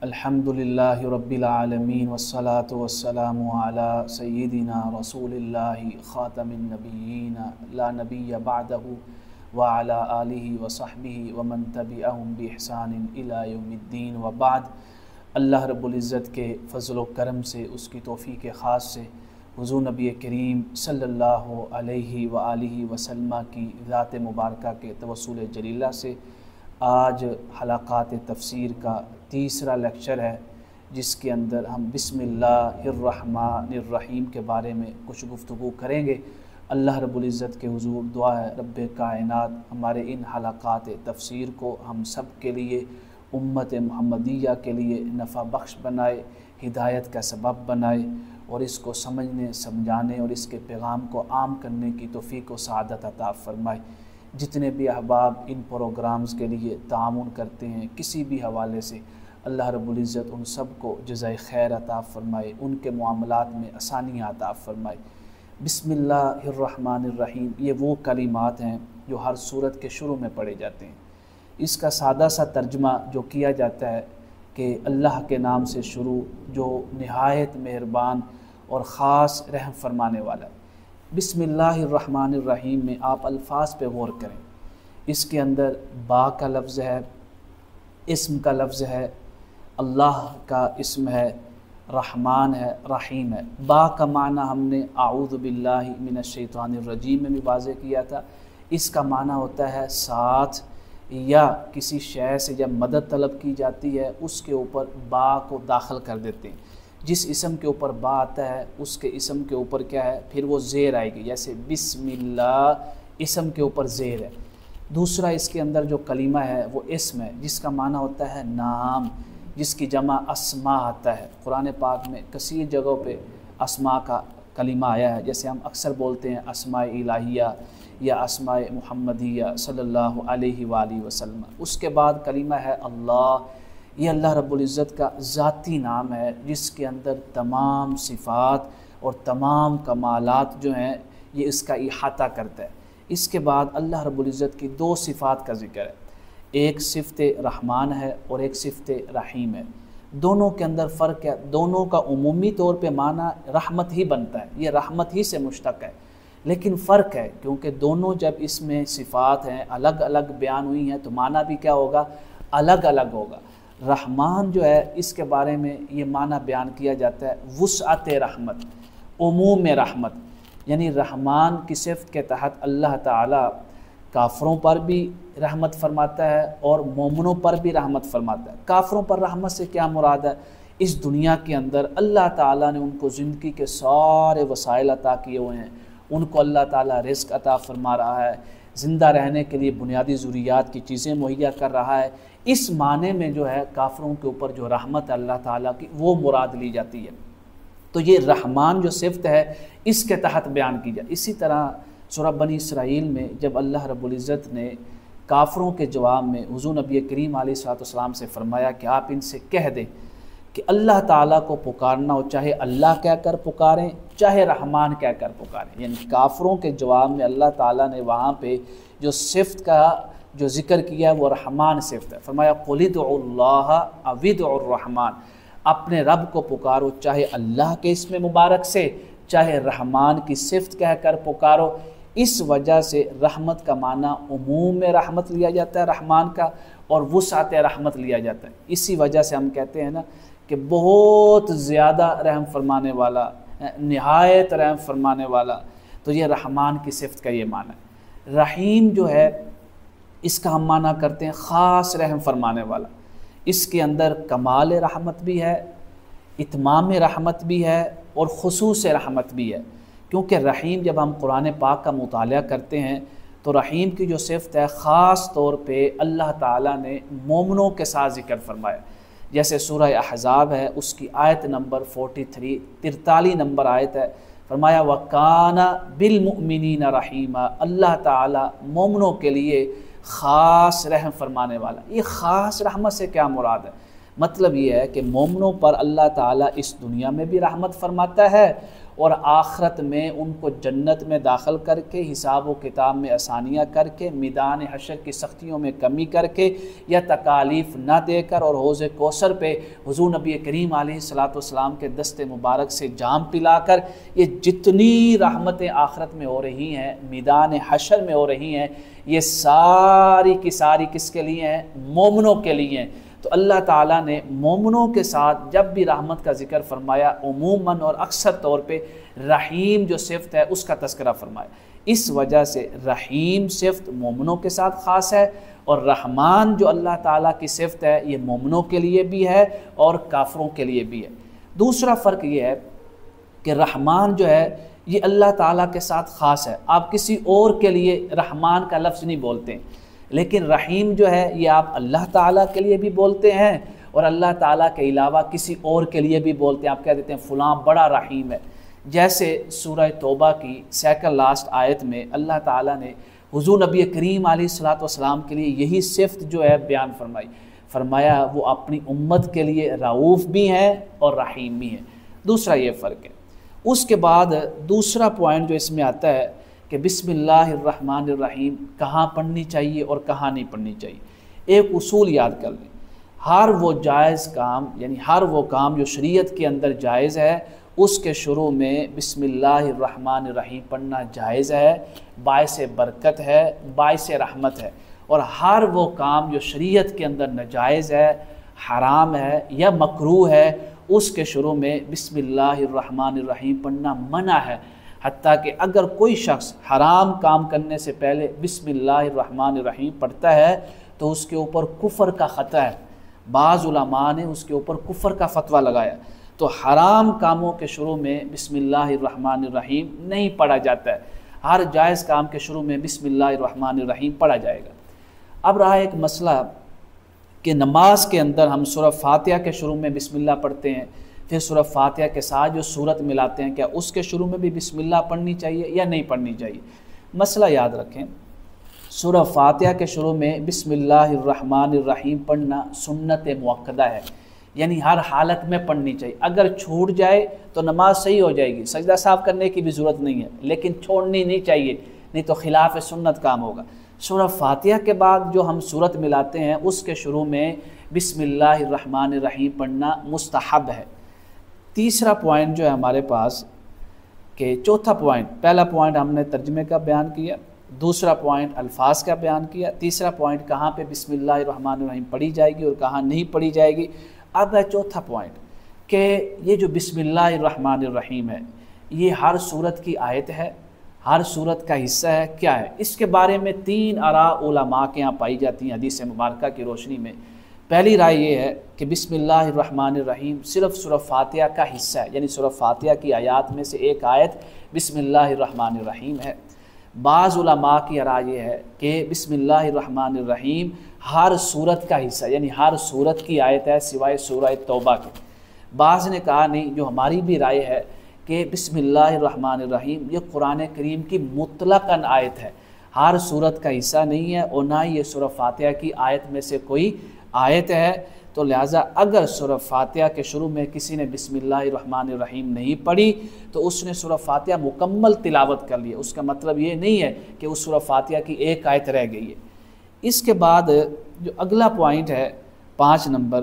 अल्हम्दुलिल्लाहि रब्बिल आलमीन वस्सलातु वस्सलामु अला सय्यिदिना रसूलिल्लाहि ख़ातमिन नबिय्यीन ला नबिय्य बअदहु व अला आलिहि व सहबिहि व मन तबिअहुम बि इहसानिन इला यौमिद्दीन व बाद। अल्लाह रब्बुल इज़्ज़त के फ़ज़ल व करम से, उसकी तौफ़ीक़ ख़ास से हुज़ूर नबी करीम सल्लल्लाहु अलैहि व आलिहि वसल्लम की ज़ात मुबारका के तवस्सुल जलीला से आज हलाक़ात तफ़सीर का तीसरा लेक्चर है, जिसके अंदर हम बिस्मिल्लाहिर्रहमानिर्रहीम के बारे में कुछ गुफ्तगू करेंगे। अल्लाह रब्बुल इज़्ज़त के हुज़ूर दुआ है रब्बे कायनात हमारे इन हलाक़ात तफ़सीर को हम सब के लिए, उम्मत मुहम्मदिया के लिए नफ़ा बख्श बनाए, हिदायत का सबब बनाए और इसको समझने समझाने और इसके पैगाम को आम करने की तौफ़ीक़ व सआदत अता फ़रमाए। जितने भी अहबाब इन प्रोग्राम्स के लिए तामुन करते हैं किसी भी हवाले से, अल्लाह रब्बुल इज़्ज़त उन सब को जज़ाए खैर अता फ़रमाए, उनके मामलात में आसानियाँ अता फ़रमाए। बिस्मिल्लाहिर्रहमानिर्रहीम ये वो कलिमात हैं जो हर सूरत के शुरू में पढ़े जाते हैं। इसका सादा सा तर्जमा जो किया जाता है कि अल्लाह के नाम से शुरू जो निहायत मेहरबान और ख़ास रहम फरमाने वाला है। बिस्मिल्लाहिर्रहमानिर्रहीम में आप अल्फाज पे गौर करें। इसके अंदर बा का लफ्ज़ है, इस्म का लफ्ज़ है, अल्लाह का इस्म है, रहमान है, रहीम है। बा का माना हमने आऊज़ु बिल्लाहि मिनश्शैतानिर्रजीम में भी वाज़ेह किया था। इसका माना होता है साथ, या किसी शय से जब मदद तलब की जाती है उसके ऊपर बा को दाखिल कर देते हैं। जिस इसम के ऊपर बा आता है उसके इसम के ऊपर क्या है, फिर वो ज़ेर आएगी। जैसे बिस्मिल्लाह इसम के ऊपर ज़ेर है। दूसरा इसके अंदर जो कलीमा है वो इस्म है, जिसका माना होता है नाम, जिसकी जमा अस्मा आता है। कुरान पाक में कसीर जगहों पे अस्मा का कलीमा आया है। जैसे हम अक्सर बोलते हैं अस्माए इलाहिया या अस्माए मुहम्मदिया सल्लल्लाहु अलैहि वालैहि वसल्लम। उसके बाद कलीमा है अल्लाह। ये अल्लाह रब्बुल इज़्ज़त का ज़ाती नाम है, जिसके अंदर तमाम सिफ़ात और तमाम कमालात जो हैं ये इसका इहाता करता है। इसके बाद अल्लाह रब्बुल इज़्ज़त की दो सिफ़ात का ज़िक्र है, एक सिफ़त रहमान है और एक सिफ़त रहीम है। दोनों के अंदर फ़र्क है। दोनों का उमूमी तौर पे माना रहमत ही बनता है, ये रहमत ही से मुश्तक़ है, लेकिन फ़र्क है क्योंकि दोनों जब इसमें सिफ़ात हैं अलग अलग बयान हुई हैं तो माना भी क्या होगा, अलग अलग होगा। रहमान जो है इसके बारे में ये माना बयान किया जाता है वुसअत रहमत, उमूम रहमत, यानी रहमान की सिफ़त के तहत अल्लाह ताला काफ़रों पर भी रहमत फरमाता है और मोमिनों पर भी रहमत फरमाता है। काफ़रों पर रहमत से क्या मुराद है, इस दुनिया के अंदर अल्लाह ताला ने उनको ज़िंदगी के सारे वसाइल अता किए हुए हैं, उनको अल्लाह ताला रिज़्क़ अता फरमा रहा है, ज़िंदा रहने के लिए बुनियादी ज़रूरियात की चीज़ें मुहैया कर रहा है। इस माने में जो है काफ़रों के ऊपर जो रहमत अल्लाह ताला की वो मुराद ली जाती है। तो ये रहमान जो सिफ़त है इसके तहत बयान की जाए। इसी तरह सूरह बनी इसराइल में जब अल्लाह रब्बुल इज़्ज़त ने काफ़रों के जवाब में हुज़ूर नबी करीम अलैहिस्सलाम से फ़रमाया कि आप इनसे कह दें कि अल्लाह ताला को पुकारना हो, चाहे अल्लाह कहकर पुकारें चाहे रहमान कहकर पुकारें। यानी काफ़रों के जवाब में अल्लाह ताला ने वहाँ पे जो सिफ़त का जो ज़िक्र किया वो रहमान सिफ़त है। फरमाया क़ुल उदउल्लाह अव उदउर रहमान, अपने रब को पुकारो चाहे अल्लाह के इसमें मुबारक से चाहे रहमान की सिफ़त कहकर पुकारो। इस वजह से रहमत का माना उमूम में रहमत लिया जाता है रहमान का, और वुसअत रहमत लिया जाता है। इसी वजह से हम कहते हैं ना कि बहुत ज़्यादा रहम फरमाने वाला, निहायत रहम फरमाने वाला, तो ये रहमान की सिफ़त का ये माना है। रहीम जो है इसका हम माना करते हैं ख़ास रहम फरमाने वाला। इसके अंदर कमाल रहमत भी है, इत्माम रहमत भी है और खुसूस रहमत भी है। क्योंकि रहीम जब हम कुरान पाक का मुताला करते हैं तो रहीम की जो सिफ़त है ख़ास तौर पे अल्लाह ताला ने मोमिनों के साथ ज़िक्र फरमाया। जैसे सूरह अहज़ाब है उसकी आयत नंबर 43 नंबर आयत है। फरमाया वकाना बिलमुमिनीना रहीमा, अल्लाह ताला मोमिनों के लिए ख़ास रहम फरमाने वाला। ये ख़ास रहमत से क्या मुराद है, मतलब ये है कि मोमिनों पर अल्लाह ताला इस दुनिया में भी रहमत फरमाता है और आखरत में उनको जन्नत में दाखिल करके हिसाब व किताब में आसानियाँ करके मैदान हशर की सख्तियों में कमी करके या तकालीफ न देकर और हौज़ कौसर पे हुज़ूर नबी करीम अलैहिस्सलाम के दस्ते मुबारक से जाम पिलाकर, ये जितनी रहमतें आखरत में हो रही हैं, मैदान हशर में हो रही हैं, ये सारी की सारी किसके लिए हैं? मोमिनों के लिए हैं। तो अल्लाह ताला ने मोमिनों के साथ जब भी रहमत का जिक्र फरमाया, उमूमन और अक्सर तौर पे रहीम जो सिफ़त है उसका तज़किरा फरमाया। इस वजह से रहीम सिफ़त मोमिनों के साथ ख़ास है और रहमान जो अल्लाह ताला की सिफ़त है ये मोमिनों के लिए भी है और काफ़िरों के लिए भी है। दूसरा फ़र्क ये है कि रहमान जो है ये अल्लाह ताला के साथ ख़ास है, आप किसी और के लिए रहमान का लफ्ज़ नहीं बोलते। लेकिन रहीम जो है ये आप अल्लाह ताला के लिए भी बोलते हैं और अल्लाह ताला के अलावा किसी और के लिए भी बोलते हैं। आप कह देते हैं फ़लाँ बड़ा रहीम है। जैसे सूरह तौबा की सेकंड लास्ट आयत में अल्लाह ताला ने हुज़ूर नबी करीम अलैहिस्सलाम के लिए यही सिफ़त जो है बयान फरमाया वो अपनी उम्मत के लिए रऊफ़ भी हैं और रहीम भी हैं। दूसरा ये फ़र्क है। उसके बाद दूसरा पॉइंट जो इसमें आता है कि बिस्मिल्लाहिर्रहमानिर्रहीम कहाँ पढ़नी चाहिए और कहाँ नहीं पढ़नी चाहिए। एक उसूल याद कर लें, हर वो जायज़ काम यानी हर वो काम जो शरीयत के अंदर जायज़ है उसके शुरू में बिस्मिल्लाहिर्रहमानिर्रहीम पढ़ना जायज़ है, बाइसे बरकत है, बाइसे रहमत है। और हर वो काम जो शरीयत के अंदर नाजायज़ है, हराम है या मकरूह है उसके शुरू में बिस्मिल्लाहिर्रहमानिर्रहीम पढ़ना मना है। हत्ता कि अगर कोई शख्स हराम काम करने से पहले बिस्मिल्लाहिर्रहमानिर्रहीम पढ़ता है तो उसके ऊपर कुफ़र का ख़तरा है। बाज़ उलमा ने उसके ऊपर कुफ़र का फ़तवा लगाया। तो हराम कामों के शुरू में बिस्मिल्लाहिर्रहमानिर्रहीम नहीं पढ़ा जाता है, हर जायज़ काम के शुरू में बिस्मिल्लाहिर्रहमानिर्रहीम पढ़ा जाएगा। अब रहा एक मसला कि नमाज के अंदर हम सूरह फातिहा के शुरू में बिस्मिल्लाह पढ़ते हैं, फिर सूरह फातिहा के साथ जो सूरत मिलाते हैं, क्या उसके शुरू में भी बिस्मिल्लाह पढ़नी चाहिए या नहीं पढ़नी चाहिए? मसला याद रखें, सूरह फातिहा के शुरू में बिस्मिल्लाहिर्रहमानिर्रहीम पढ़ना सुन्नत मुअक्कदा है, यानी हर हालत में पढ़नी चाहिए। अगर छूट जाए तो नमाज सही हो जाएगी, सजदा साफ करने की भी ज़रूरत नहीं है, लेकिन छोड़नी नहीं चाहिए, नहीं तो खिलाफ सुन्नत काम होगा। सूरह फातिहा के बाद जो हम सूरत मिलाते हैं उसके शुरू में बिस्मिल्लाहिर्रहमानिर्रहीम पढ़ना मुस्तहब है। तीसरा पॉइंट जो है हमारे पास कि चौथा पॉइंट, पहला पॉइंट हमने तर्जमे का बयान किया, दूसरा पॉइंट अल्फाज का बयान किया, तीसरा पॉइंट कहाँ पे बिस्मिल्लाहिर्रहमानिर्रहीम पढ़ी जाएगी और कहाँ नहीं पढ़ी जाएगी। अब है चौथा पॉइंट कि ये जो बिस्मिल्लाहिर्रहमानिर्रहीम है ये हर सूरत की आयत है, हर सूरत का हिस्सा है, क्या है? इसके बारे में तीन आरा उलमा के यहाँ पाई जाती हैं हदीस मुबारका की रोशनी में। पहली राय ये है कि बिस्मिल्लाहिर्रहमानिर्रहीम सिर्फ़ सूरह फातिहा का हिस्सा है, यानी सूरह फातिहा की आयत में से एक आयत बिस्मिल्लाहिर्रहमानिर्रहीम है। बाज़ उलमा की राय ये है कि बिस्मिल्लाहिर्रहमानिर्रहीम हर सूरत का हिस्सा, यानी हर सूरत की आयत है सिवाय सूरह तौबा के। बाज़ ने कहा नहीं, जो हमारी भी राय है कि बिस्मिल्लाहिर्रहमानिर्रहीम ये कुरान करीम की मुतलकन आयत है, हर सूरत का हिस्सा नहीं है और ना ही ये सूरह फातिहा की आयत में से कोई आयत है। तो लिहाजा अगर सूरह फातिहा के शुरू में किसी ने बिस्मिल्लाहिर्रहमानिर्रहीम नहीं पढ़ी तो उसने सूरह फातिहा मुकम्मल तिलावत कर ली, उसका मतलब ये नहीं है कि उस सूरह फातिहा की एक आयत रह गई है। इसके बाद जो अगला पॉइंट है 5 नंबर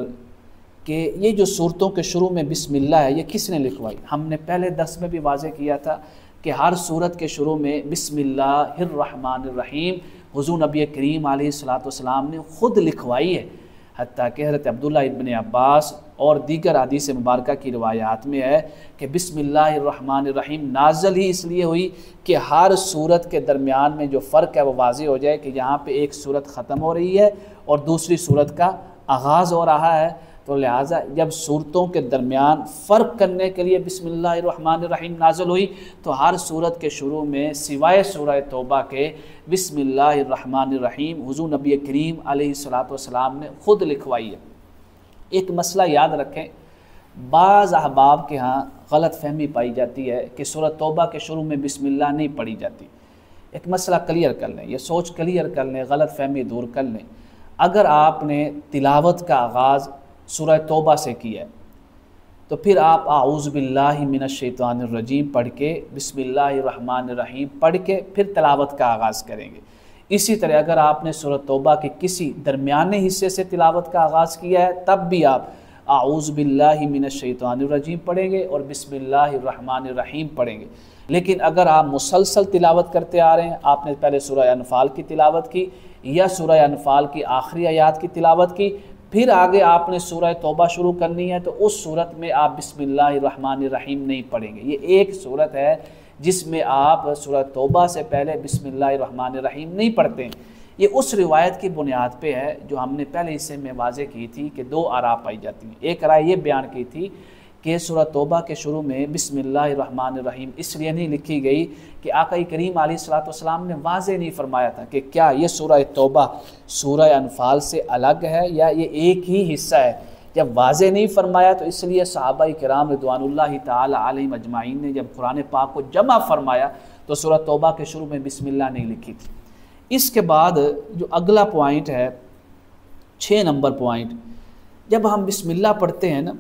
कि ये जो सूरतों के शुरू में बिस्मिल्लाह है ये किसने लिखवाई? हमने पहले दर्स में भी वाज़े किया था कि हर सूरत के शुरू में बिस्मिल्लाहिर्रहमानिर्रहीम हुज़ूर नबी करीम अलैहिस्सलाम ने ख़ुद लिखवाई है। हत्ता कि हज़रत अब्दुल्लाह इब्न अब्बास और दीगर हदीस मुबारका की रिवायात में है कि बिस्मिल्लाहिर्रहमानिर्रहीम नाज़िल ही इसलिए हुई कि हर सूरत के दरमियान में जो फ़र्क है वो वाज़े हो जाए कि यहाँ पे एक सूरत ख़त्म हो रही है और दूसरी सूरत का आगाज़ हो रहा है। तो लिहाजा जब सूरतों के दरमियान फ़र्क करने के लिए बिस्मिल्लाहिर्रहमानिर्रहीम नाज़िल हुई तो हर सूरत के शुरू में सिवाय सूरह तौबा के बिस्मिल्लाहिर्रहमानिर्रहीम हुज़ूर नबी करीम अलैहिस्सलाम ने ख़ुद लिखवाई है। एक मसला याद रखें, बाज़ अहबाब के यहाँ गलत फहमी पाई जाती है कि सूरह तौबा के शुरू में बिस्मिल्लाह नहीं पढ़ी जाती। एक मसला क्लियर कर लें, ये सोच क्लियर कर लें, गलत फहमी दूर कर लें। अगर आपने तिलावत का आगाज़ सूरह तौबा से किया है तो फिर आप आऊज़ु बिल्लाहि मिनश शैतानिर रजीम पढ़ के बिस्मिल्लाहिर रहमानिर रहीम पढ़ के फिर तिलावत का आगाज़ करेंगे। इसी तरह अगर आपने सूरह तौबा के किसी दरमियाने हिस्से से तिलावत का आगाज़ किया है तब भी आप आऊज़ु बिल्लाहि मिनश शैतानिर रजीम पढ़ेंगे और बिस्मिल्लाहिर रहमानिर रहीम पढ़ेंगे। लेकिन अगर आप मुसलसल तिलावत करते आ रहे हैं, आपने पहले सूरह अनफ़ाल की तिलावत की या सूरह अनफ़ाल की आखिरी आयात की तिलावत की, फिर आगे आपने सूरह तौबा शुरू करनी है, तो उस सूरत में आप बिस्मिल्लाहिर रहमानिर रहीम नहीं पढ़ेंगे। ये एक सूरत है जिसमें आप सूरह तौबा से पहले बिस्मिल्लाहिर रहमानिर रहीम नहीं पढ़ते हैं। ये उस रिवायत की बुनियाद पे है जो हमने पहले हिस्से में वाज़े की थी कि दो आरा पाई जाती हैं। एक राय ये बयान की थी कि सूरह तौबा के शुरू में बिस्मिल्लाहिर रहमानिर रहीम इसलिए नहीं लिखी गई कि आका करीम अलैहिस्सलातु वस्सलाम ने वाज़े नहीं फरमाया था कि क्या ये सूरह तौबा सूरह अनफ़ाल से अलग है या ये एक ही हिस्सा है। जब वाज़े नहीं फरमाया तो इसलिए सहाबा किराम रिदवानुल्लाहि ताला अलैहिम अजमाइन ने जब कुरान पाक को जमा फरमाया तो सूरह तौबा के शुरू में बिस्मिल्लाह नहीं लिखी थी। इसके बाद जो अगला पॉइंट है 6 नंबर पॉइंट, जब हम बिस्मिल्लाह पढ़ते हैं ना,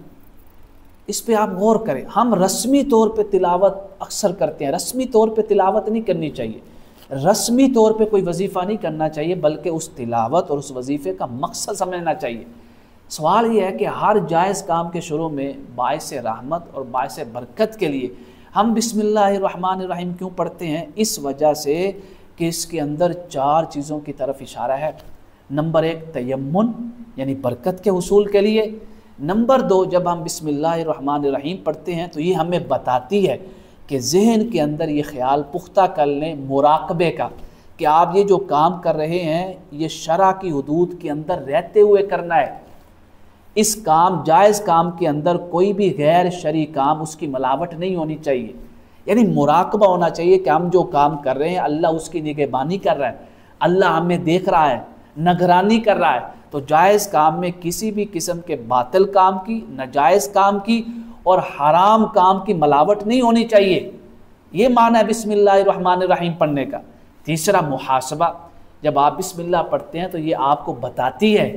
इस पे आप गौर करें। हम रस्मी तौर पे तिलावत अक्सर करते हैं, रस्मी तौर पे तिलावत नहीं करनी चाहिए, रस्मी तौर पे कोई वजीफ़ा नहीं करना चाहिए, बल्कि उस तिलावत और उस वजीफ़े का मकसद समझना चाहिए। सवाल ये है कि हर जायज़ काम के शुरू में बाइस रहमत और बाइस बरकत के लिए हम बिस्मिल्लाहिर रहमानिर रहीम क्यों पढ़ते हैं? इस वजह से कि इसके अंदर 4 चीज़ों की तरफ इशारा है। नंबर 1 तयम्मुन यानी बरकत के हुसूल के लिए। नंबर 2 जब हम बिस्मिल्लाहिर रहमानिर रहीम पढ़ते हैं तो ये हमें बताती है कि जहन के अंदर ये ख्याल पुख्ता कर लें मुराकबे का कि आप ये जो काम कर रहे हैं ये शरा की हुदूद के अंदर रहते हुए करना है। इस काम जायज़ काम के अंदर कोई भी गैर शरी काम उसकी मिलावट नहीं होनी चाहिए, यानी मुराकबा होना चाहिए कि हम जो काम कर रहे हैं अल्लाह उसकी निगहबानी कर रहा है, अल्लाह हमें देख रहा है, निगरानी कर रहा है। तो जायज़ काम में किसी भी किस्म के बातिल काम की, नाजायज़ काम की और हराम काम की मिलावट नहीं होनी चाहिए। ये माना है बिस्मिल्लाहिर रहमानिर रहीम पढ़ने का। तीसरा मुहासबा, जब आप बिस्मिल्लाह पढ़ते हैं तो ये आपको बताती है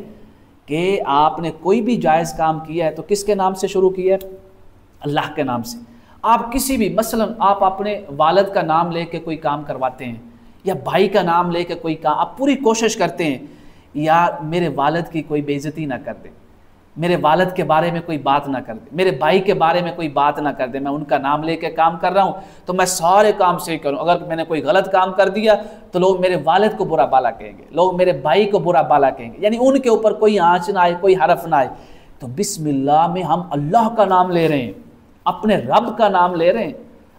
कि आपने कोई भी जायज़ काम किया है तो किसके नाम से शुरू किया है? अल्लाह के नाम से। आप किसी भी मसलन आप अपने वालिद का नाम लेके कोई काम करवाते हैं या भाई का नाम लेके कोई काम, आप पूरी कोशिश करते हैं या मेरे वालिद की कोई बेइज्जती ना कर दे, मेरे वालिद के बारे में कोई बात ना कर दे, मेरे भाई के बारे में कोई बात ना कर दे, मैं उनका नाम लेके काम कर रहा हूँ तो मैं सारे काम सही करूँ। अगर मैंने कोई गलत काम कर दिया तो लोग मेरे वालिद को बुरा बाला कहेंगे, लोग मेरे भाई को बुरा बाला कहेंगे, यानी उनके ऊपर कोई आँच ना आए, कोई हरफ ना आए। तो बिस्मिल्लाह में हम अल्लाह का नाम ले रहे हैं, अपने रब का नाम ले रहे हैं,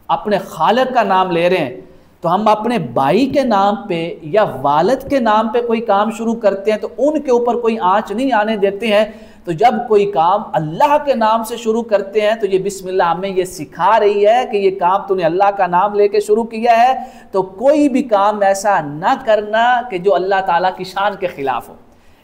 अपने खालिक का नाम ले रहे हैं। तो हम अपने भाई के नाम पे या वालिद के नाम पे कोई काम शुरू करते हैं तो उनके ऊपर कोई आँच नहीं आने देते हैं। तो जब कोई काम अल्लाह के नाम से शुरू करते हैं तो ये बिस्मिल्लाह हमें ये सिखा रही है कि ये काम तूने अल्लाह का नाम लेके शुरू किया है तो कोई भी काम ऐसा ना करना कि जो अल्लाह ताला की शान के खिलाफ हो,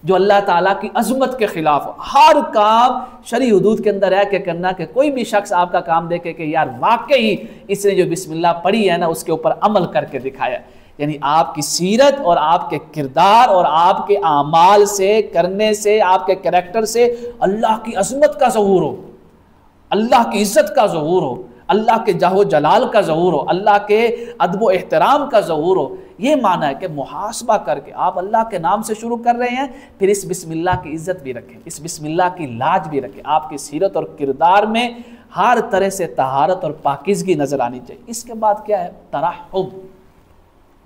जो अल्लाह ताला की अज़मत के ख़िलाफ़ हो। हर काम शरी हुदूद के अंदर रह के करना कि कोई भी शख्स आपका काम देखे कि यार वाकई इसने जो बिस्मिल्लाह पढ़ी है ना उसके ऊपर अमल करके दिखाया। यानी आपकी सीरत और आपके किरदार और आपके आमाल से, करने से, आपके कैरेक्टर से अल्लाह की अज़मत का ज़हूर हो, अल्लाह की इज़्ज़त का ज़हूर हो, अल्लाह के जाहो जलाल का ज़हूर हो, अल्लाह के अदब व एहतराम का ज़हूर हो। ये माना है कि मुहासबा करके आप अल्लाह के नाम से शुरू कर रहे हैं, फिर इस बिस्मिल्लाह की इज़्ज़त भी रखें, इस बिस्मिल्लाह की लाज भी रखें। आपकी सीरत और किरदार में हर तरह से तहारत और पाकीज़गी नज़र आनी चाहिए। इसके बाद क्या है? तरहुब।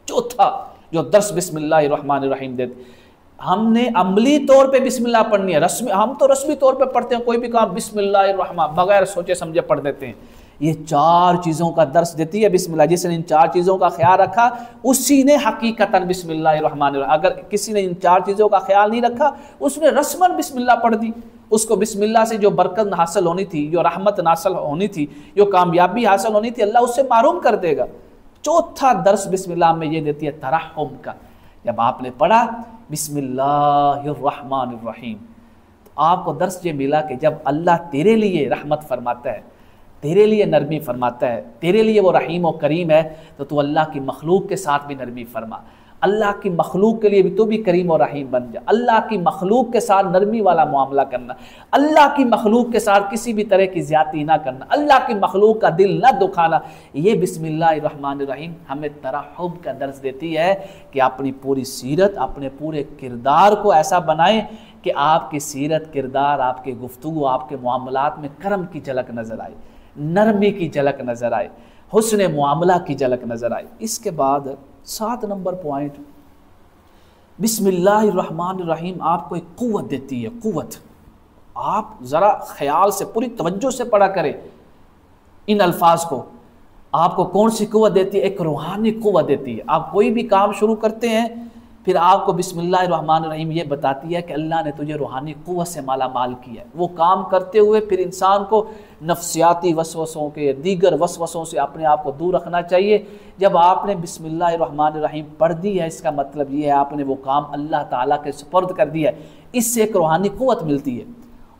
चौथा जो दर्स बिस्मिल्लाहिर्रहमानिर्रहीम देते, हमने अमली तौर पे बिस्मिल्लाह पढ़नी है। रस्मी हम तो रस्मी तौर पे पढ़ते हैं, कोई भी काम बिस्मिल्लाहिर्रहमान बगैर सोचे समझे पढ़ देते हैं। ये 4 चीज़ों का दर्स देती है बिस्मिल्लाह। जिसने इन 4 चीज़ों का ख्याल रखा उसी ने हकीकतन बिस्मिल्लाहिर्रहमानिर्रहीम। अगर किसी ने इन 4 चीज़ों का ख्याल नहीं रखा उसने रस्मन बिस्मिल्लाह पढ़ दी, उसको बिस्मिल्लाह से जो बरकत हासिल होनी थी, जो रहमत हासिल होनी थी, जो कामयाबी हासिल होनी थी, अल्लाह उससे मारूम कर देगा। चौथा दर्स बिस्मिल्लाह में ये देती है तरहुम का। जब आपने पढ़ा बिस्मिल्लाहिर्रहमानिर्रहीम तो आपको दर्स ये मिला कि जब अल्लाह तेरे लिए रहमत फरमाता है, तेरे लिए नरमी फरमाता है, तेरे लिए वो रहीम और करीम है, तो तू अल्लाह की मखलूक के साथ भी नरमी फरमा। अल्लाह की मखलूक के लिए भी तो भी करीम और रहीम बन जा। अल्लाह की मखलूक के साथ नरमी वाला मामला करना, अल्लाह की मखलूक के साथ किसी भी तरह की ज़्यादती ना करना, अल्लाह की मखलूक का दिल ना दुखाना। ये बिस्मिल्लाहिर्रहमानिर्रहीम हमें तरहब का दर्स देती है कि अपनी पूरी सीरत, अपने पूरे किरदार को ऐसा बनाएं कि आपकी सीरत, किरदार, आपके गुफ्तगू, आपके मामलात में करम की झलक नज़र आए, नरमी की झलक नज़र आए, हुस्न मामला की झलक नज़र आए। इसके बाद 7 नंबर पॉइंट, बिस्मिल्लाहिर्रहमानिर्रहीम आपको एक कुव्वत देती है। कुव्वत आप ज़रा ख्याल से, पूरी तवज्जो से पढ़ा करें इन अल्फाज को। आपको कौन सी कुव्वत देती है? एक रूहानी कुव्वत देती है। आप कोई भी काम शुरू करते हैं, फिर आपको बिस्मिल्लाहिर्रहमानिर्रहीम ये बताती है कि अल्लाह ने तुझे रूहानी कुव्वत से माला माल किया है। वो काम करते हुए फिर इंसान को नफ्सियाती वसवसों के, दीगर वसवसों से अपने आप को दूर रखना चाहिए। जब आपने बिस्मिल्लाहिर्रहमानिर्रहीम पढ़ दी है, इसका मतलब ये है आपने वो काम अल्लाह ताला के सुपर्द कर दिया है। इससे एक रूहानी कुव्वत मिलती है।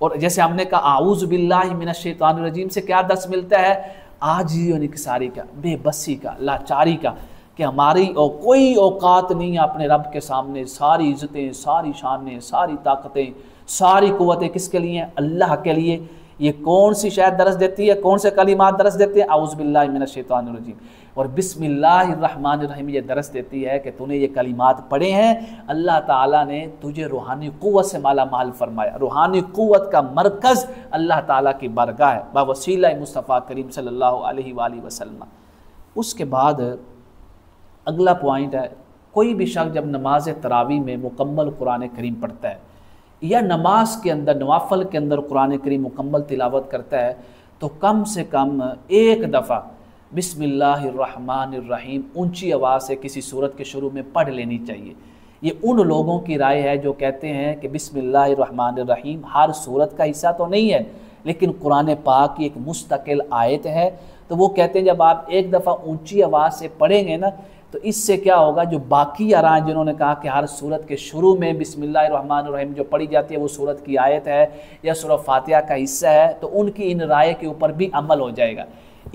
और जैसे हमने कहा आऊज़ु बिल्लाहि मिनश्शैतानिर्रजीम से क्या दर्स मिलता है? आजिज़ी और इंकिसारी का, बेबसी का, लाचारी का, कि हमारी कोई औकात नहीं है अपने रब के सामने। सारी इज़्ज़तें, सारी शानें, सारी ताकतें, सारी कुव्वतें किसके लिए हैं? अल्लाह के लिए। ये कौन सी शायद दरस देती है, कौन से कलिमात दरस देते हैं? आऊज़ु बिल्लाहि मिनश्शैतानिर्रजीम। और बिस्मिल्लाहिर्रहमानिर्रहीम ये दरस देती है कि तूने ये कलिमात पढ़े हैं, अल्लाह ताला ने तुझे रूहानी कुव्वत से माला माल फरमाया। रूहानी कुव्वत का मरकज़ अल्लाह ताला की बारगाह है बावसीला मुस्तफ़ा करीम सल्लल्लाहु अलैहि वसल्लम। उसके बाद अगला पॉइंट है, कोई भी शख्स जब नमाज तरावी में मुकम्मल कुरान करीम पढ़ता है या नमाज के अंदर, नवाफल के अंदर कुरान करीम मुकम्मल तिलावत करता है, तो कम से कम एक दफ़ा बिस्मिल्लाहिर्रहमानिर्रहीम ऊंची आवाज़ से किसी सूरत के शुरू में पढ़ लेनी चाहिए। ये उन लोगों की राय है जो कहते हैं कि बिस्मिल्लाहिर्रहमानिर्रहीम हर सूरत का हिस्सा तो नहीं है, लेकिन कुरान पाक की एक मुस्तकिल आयत है। तो वो कहते हैं जब आप एक दफ़ा ऊंची आवाज़ से पढ़ेंगे ना, तो इससे क्या होगा, जो बाकी आराम जिन्होंने कहा कि हर सूरत के शुरू में बिस्मिल्लाहिर्रहमानिर्रहीम जो पढ़ी जाती है वो सूरत की आयत है या सूरह फातिहा का हिस्सा है, तो उनकी इन राय के ऊपर भी अमल हो जाएगा।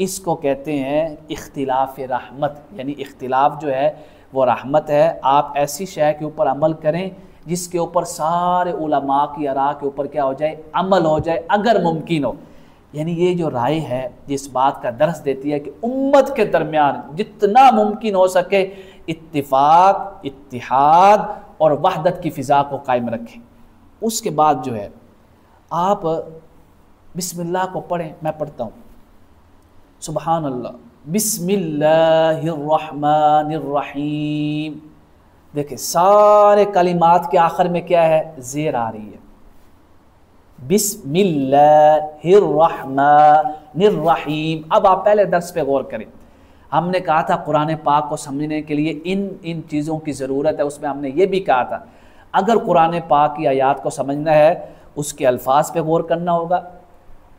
इसको कहते हैं इख्तिलाफ रहमत, यानी इख्तिलाफ जो है वो रहमत है। आप ऐसी शय के ऊपर अमल करें जिसके ऊपर सारे उलमा की आरा के ऊपर क्या हो जाए, अमल हो जाए, अगर मुमकिन हो। यानी ये जो राय है जिस बात का दर्स देती है कि उम्मत के दरमियान जितना मुमकिन हो सके इत्तिफाक, इत्तिहाद और वहदत की फ़िज़ा को कायम रखें। उसके बाद जो है आप बिस्मिल्लाह को पढ़ें। मैं पढ़ता हूँ, सुबहान अल्लाह, बिस्मिल्लाहिर्रहमानिर्रहीम। देखिए सारे कलिमात के आखिर में क्या है, ज़ेर आ रही है, बिस्मिल्लाहिर्रहमानिर्रहीम। अब आप पहले दर्स पे गौर करें। हमने कहा था कुरान पाक को समझने के लिए इन चीज़ों की ज़रूरत है। उसमें हमने ये भी कहा था अगर कुरान पाक की आयात को समझना है, उसके अल्फाज पे गौर करना होगा,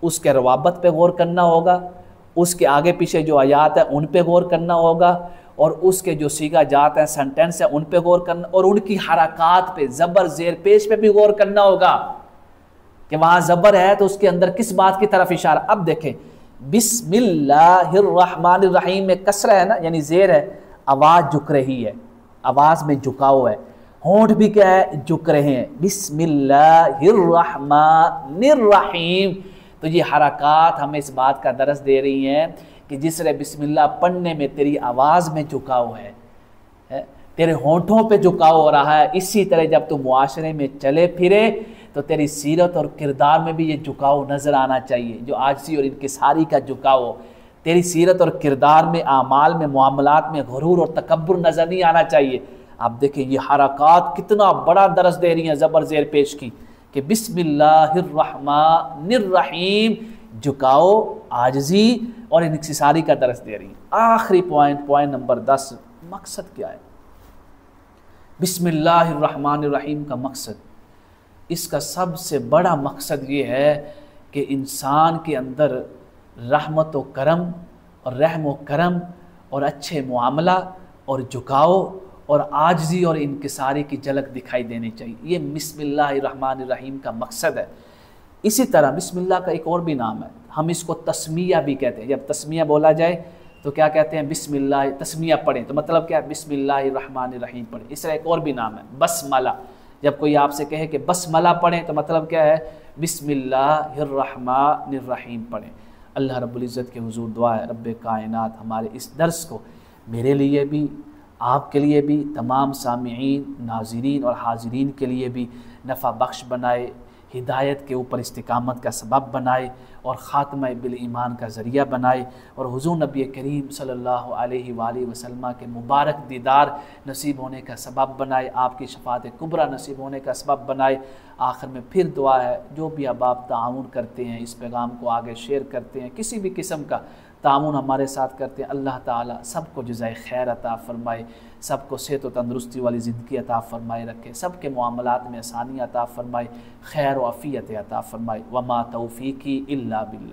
उसके रवाबत पे गौर करना होगा, उसके आगे पीछे जो आयात है उन पे गौर करना होगा, और उसके जो सीगा जात हैं, सेंटेंस है, उन पे गौर करना, और उनकी हरकात पे, ज़बर ज़ेर पेश पे भी गौर करना होगा कि वहाँ ज़बर है तो उसके अंदर किस बात की तरफ इशारा। अब देखें बिस्मिल्लाहिर्रहमानिर्रहीम में कसरा है ना, यानी ज़ेर है, आवाज़ झुक रही है, आवाज़ में झुकाव है, होंठ भी क्या है, झुक रहे हैं। बिस्मिल्लाहिर्रहमानिर्रहीम, तो ये हरकात हमें इस बात का दरस दे रही हैं कि जिस तरह बिस्मिल्लाह पढ़ने में तेरी आवाज़ में झुकाव है, तेरे होंठों पे झुकाव हो रहा है, इसी तरह जब तू मुआशरे में चले फिरे तो तेरी सीरत और किरदार में भी ये झुकाव नज़र आना चाहिए, जो आजिज़ी और इनकिसारी का झुकाव हो। तेरी सीरत और किरदार में, आमाल में, मुआमलात में गुरूर और तकब्बुर नज़र नहीं आना चाहिए। आप देखें ये हरकात कितना बड़ा दरस दे रही हैं ज़बर ज़ेर पेश की कि बिस्मिल्लाहिर्रहमानिर्रहीम, झुकाओ, आजिज़ी और इनकिसारी का दरस दे रही है। आखिरी पॉइंट नंबर 10, मकसद क्या है बिस्मिल्लाहिर्रहमानिर्रहीम का मकसद? इसका सबसे बड़ा मकसद ये है कि इंसान के अंदर रहमत व करम और रहम व करम और अच्छे मुआमला और झुकाव और आजिज़ी और इनकिसारी की झलक दिखाई देनी चाहिए। ये बिस्मिल्लाहिर्रहमानिर्रहीम का मकसद है। इसी तरह बिस्मिल्लाह का एक और भी नाम है, हम इसको तस्मिया भी कहते हैं। जब तस्मिया बोला जाए तो क्या कहते हैं, बिस्मिल्लाह तस्मिया पढ़ें, तो मतलब क्या है, बिस्मिल्लाहिर्रहमानिर्रहीम पढ़ें। इसका एक और भी नाम है बसमला। जब कोई आपसे कहे कि बसमला पढ़ें तो मतलब क्या है, बिस्मिल्लाहिर्रहमानिर्रहीम पढ़ें। अल्लाह रब्बुल इज़्ज़त के हुज़ूर दुआ है, रब्बे कायनात हमारे इस दर्स को मेरे लिए भी, आपके लिए भी, तमाम सामिईन, नाज़रीन और हाज़रीन के लिए भी नफ़ा बख्श बनाए, हिदायत के ऊपर इस्तिकामत का सबब बनाए और ख़ात्मा बिल ईमान का ज़रिया बनाए और हुज़ूर नबी करीम सल्लल्लाहु अलैहि वसल्लम के मुबारक दीदार नसीब होने का सबब बनाए, आपकी शफ़ाअत कुबरा नसीब होने का सबब बनाए। आखिर में फिर दुआ है, जो भी अब आप ताउन करते हैं, इस पैगाम को आगे शेयर करते हैं, किसी भी किस्म का ताउन हमारे साथ करते हैं, अल्लाह ताला सबको जज़ाए खैर अता फ़रमाए, सबको सेहत व तंदुरुस्ती वाली ज़िंदगी अता फ़रमाए रखे, सबके मामलात में आसानी अता फ़रमाए, खैर व अफ़ियत अता फ़रमाए। वमा तौफ़ीक़ी इल्ला बिल्लाह।